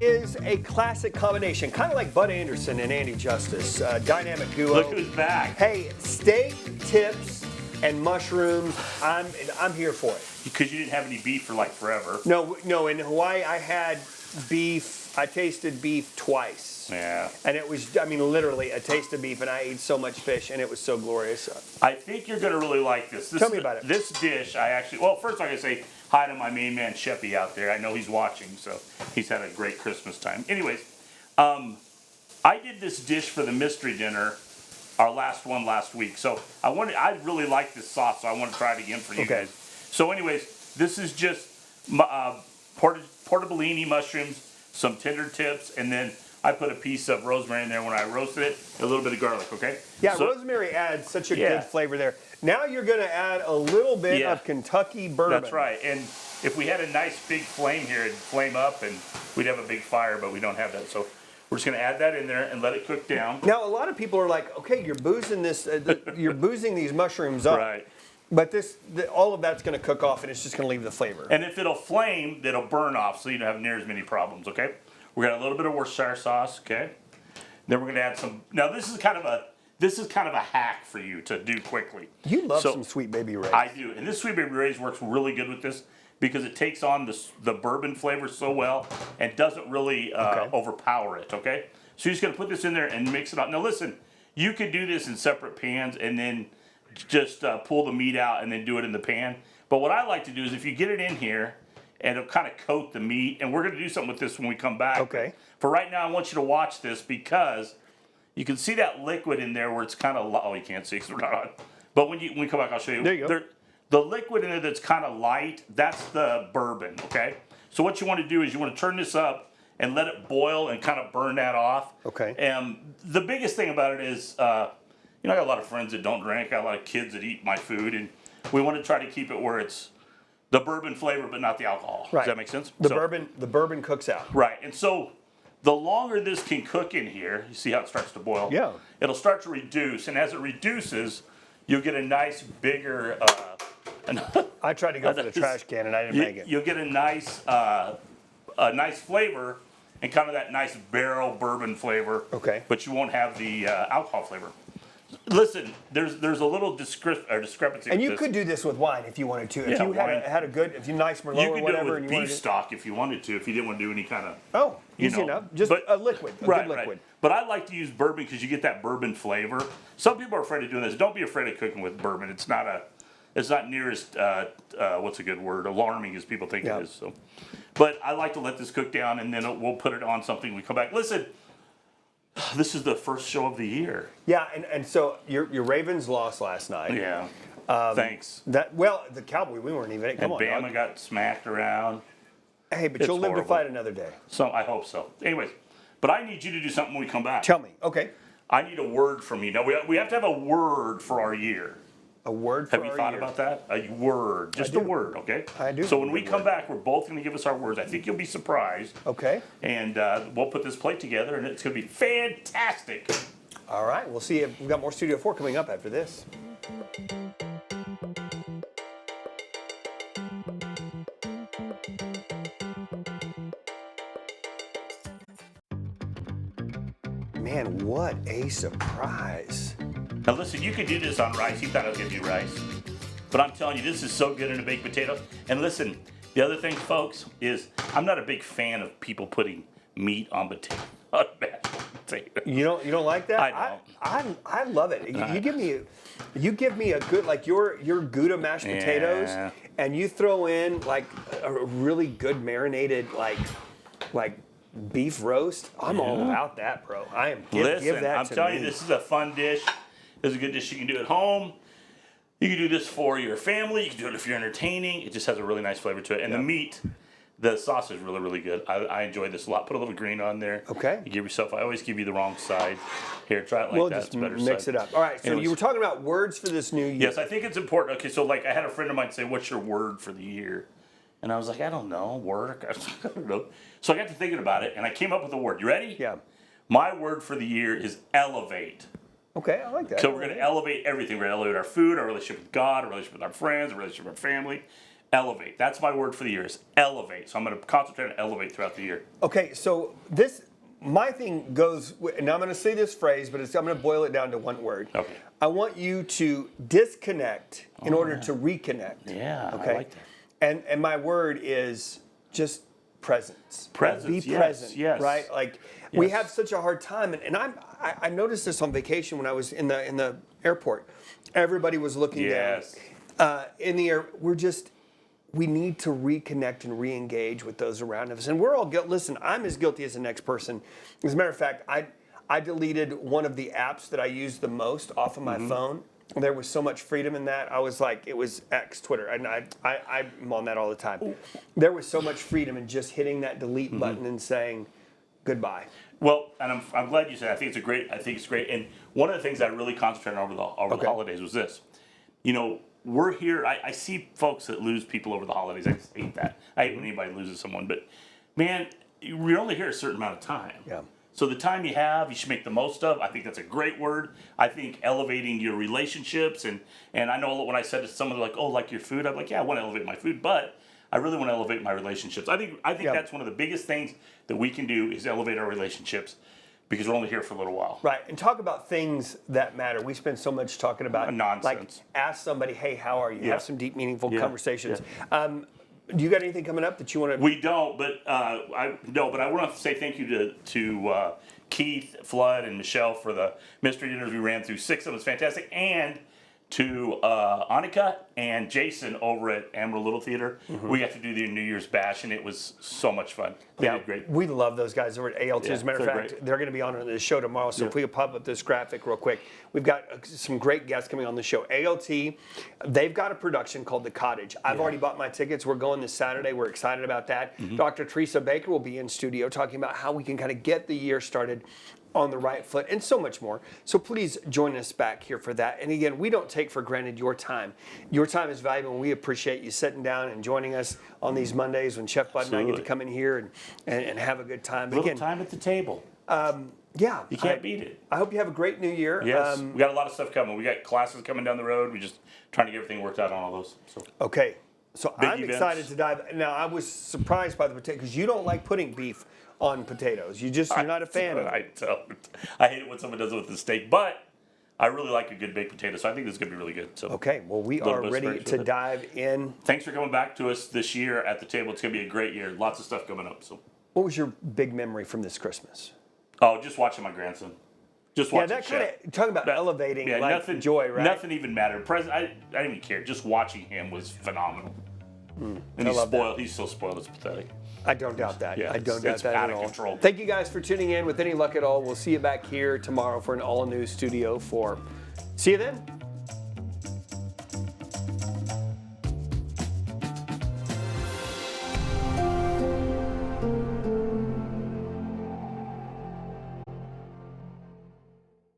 is a classic combination, kind of like Bud Andersen and Andy Justice, dynamic duo. Look who's back. Hey, steak, tips, and mushrooms. I'm here for it. Because you didn't have any beef for like forever. No. In Hawaii, I had beef. I tasted beef twice. Yeah. And it was, I mean, literally a taste of beef, and I ate so much fish, and it was so glorious. I think you're going to really like this. Tell me about it. This dish, well, first I'm going to say hi to my main man, Sheppy, out there. I know he's watching, so he's had a great Christmas time. Anyways, I did this dish for the mystery dinner, our last one last week. So I really like this sauce, so I want to try it again for you guys. So anyways, this is just portobellini mushrooms, some tender tips, and then I put a piece of rosemary in there when I roasted it, a little bit of garlic, okay? Yeah, so, rosemary adds such a good flavor there. Now you're going to add a little bit of Kentucky bourbon. That's right. And if we had a nice big flame here, it'd flame up and we'd have a big fire, but we don't have that. So we're just going to add that in there and let it cook down. Now, a lot of people are like, okay, you're boozing this, you're boozing these mushrooms up. Right. But all of that's going to cook off, and it's just going to leave the flavor. And if it'll flame, it'll burn off, so you don't have near as many problems, okay? We're got a little bit of Worcestershire sauce, okay? Then we're going to add some. Now this is kind of a hack for you to do quickly. You love some Sweet Baby Ray's. I do, and this Sweet Baby Ray's works really good with this because it takes on the bourbon flavor so well and doesn't really overpower it, okay? So you're just going to put this in there and mix it up. Now listen, you could do this in separate pans and then just pull the meat out and then do it in the pan. But what I like to do is if you get it in here, and it'll kind of coat the meat, and we're going to do something with this when we come back. Okay. For right now, I want you to watch this because you can see that liquid in there where it's kind of, oh, you can't see because we're not on. But when we come back, I'll show you. There you go. The liquid in it that's kind of light, that's the bourbon, okay? So what you want to do is you want to turn this up and let it boil and kind of burn that off. Okay. And the biggest thing about it is, I got a lot of friends that don't drink. I got a lot of kids that eat my food, and we want to try to keep it where it's the bourbon flavor, but not the alcohol. Right. Does that make sense? The bourbon cooks out. Right, and so the longer this can cook in here, you see how it starts to boil? Yeah. It'll start to reduce, and as it reduces, you'll get a nice bigger. I tried to go for the trash can, and I didn't make it. You'll get a nice flavor, and kind of that nice barrel bourbon flavor. Okay. But you won't have the alcohol flavor. Listen, there's a little discrepancy. And with you this. could do this with wine if you wanted to. If Yeah, you had a good, if you nice Merlot You or could whatever, do it and with you beef stock if you wanted to, if you didn't want to do any kind of. Easy enough. Just a liquid, a good liquid. Right. But I like to use bourbon because you get that bourbon flavor. Some people are afraid of doing this. Don't be afraid of cooking with bourbon. It's not near as what's a good word, alarming as people think it is. So, but I like to let this cook down, and then we'll put it on something when we come back. Listen. This is the first show of the year. Yeah, and so your Ravens lost last night. Yeah. Thanks. The Cowboys, we weren't even. Come on, Bama dog. got smacked around. Hey, but you'll live to fight another day. So I hope so. Anyways, but I need you to do something when we come back. Tell me. Okay. I need a word from you. Now we have to have a word for our year. A word for our year. Have you thought about that? A word. Just a word, okay? I do. So when we come back, we're both going to give us our words. I think you'll be surprised. Okay. And we'll put this plate together, and it's going to be fantastic. All right. We'll see if we've got more Studio 4 coming up after this. Man, what a surprise. Now listen, you could do this on rice. You thought I was going to do rice. But I'm telling you, this is so good in a baked potato. And listen, the other thing, folks, is I'm not a big fan of people putting meat on potato. Mashed potato. You don't like that? I don't. I love it. You give me a good, like your Gouda mashed potatoes, and you throw in like a really good marinated like beef roast. I'm all about that, bro. I am. Give that to me. I'm telling you, this is a fun dish. This is a good dish you can do at home. You can do this for your family. You can do it if you're entertaining. It just has a really nice flavor to it. And the meat, the sauce is really, really good. I enjoy this a lot. Put a little green on there. Okay. You give yourself, I always give you the wrong side. Here, try it like that. Just mix it up. All right, so you were talking about words for this new year. Yes, I think it's important. Okay, so like I had a friend of mine say, what's your word for the year? And I was like, I don't know, work. I don't know. So I got to thinking about it, and I came up with a word. You ready? Yeah. My word for the year is elevate. Okay, I like that. So we're going to elevate everything. We're going to elevate our food, our relationship with God, our relationship with our friends, our relationship with our family. Elevate. That's my word for the year is elevate. So I'm going to concentrate on elevate throughout the year. Okay, so my thing goes, and I'm going to say this phrase, but I'm going to boil it down to one word. Okay. I want you to disconnect in order to reconnect. Yeah, okay? I like that. And my word is just presence. Presence, Be yes, present, yes. right? Like we have such a hard time, and I noticed this on vacation when I was in the airport. Everybody was looking down in the air. We need to reconnect and re-engage with those around us. And we're all guilty. Listen, I'm as guilty as the next person. As a matter of fact, I deleted one of the apps that I use the most off of my phone. There was so much freedom in that. I was like, it was X, Twitter, and I'm on that all the time. There was so much freedom in just hitting that delete button and saying goodbye. Well, and I'm glad you said. I think it's great. And one of the things I really concentrated on over the holidays was this. You know, we're here. I see folks that lose people over the holidays. I just hate that. I hate when anybody loses someone. But man, we're only here a certain amount of time. Yeah. So the time you have, you should make the most of. I think that's a great word. I think elevating your relationships and I know when I said to someone like, oh, like your food, I'm like, yeah, I want to elevate my food, but I really want to elevate my relationships. I think that's one of the biggest things that we can do is elevate our relationships because we're only here for a little while. Right, and talk about things that matter. We spend so much talking about nonsense. Like ask somebody, hey, how are you? Yeah. Have some deep, meaningful Yeah. conversations. Do you got anything coming up that you want to? We don't, but I want to say thank you to Keith, Flood, and Michelle for the mystery dinners we ran through. 6 of them was fantastic, and to Annika and Jason over at Amarillo Little Theater. We got to do the New Year's Bash, and it was so much fun. They did great. We love those guys over at ALT. As a matter of fact, they're going to be on the show tomorrow. So if we could pop up this graphic real quick, we've got some great guests coming on the show. ALT, they've got a production called The Cottage. I've already bought my tickets. We're going this Saturday. We're excited about that. Dr. Teresa Baker will be in studio talking about how we can kind of get the year started on the right foot, and so much more. So please join us back here for that. And again, we don't take for granted your time. Your time is valuable, and we appreciate you sitting down and joining us on these Mondays when Chef Bud and I get to come in here and have a good time. Little time at the table. Yeah. You can't beat it. I hope you have a great new year. Yes. We got a lot of stuff coming. We got classes coming down the road. We're just trying to get everything worked out on all those. So. Okay. So I'm events. excited to dive. Now, I was surprised by the potato because you don't like putting beef on potatoes. You're not a fan of it. I hate it when someone does it with the steak, but I really like a good baked potato, so I think this is going to be really good. So okay, well, we are ready to dive in. Thanks for coming back to us this year at the table. It's going to be a great year. Lots of stuff coming up. So, what was your big memory from this Christmas? Oh, just watching my grandson. Just watching. Yeah, that kind of talking about elevating joy, right? Nothing even mattered. I didn't even care. Just watching him was phenomenal. And he's spoiled. He's so spoiled. It's pathetic. I don't doubt that. Yeah, I don't doubt that at all. Control. Thank you guys for tuning in. With any luck at all, we'll see you back here tomorrow for an all-new Studio 4. See you then.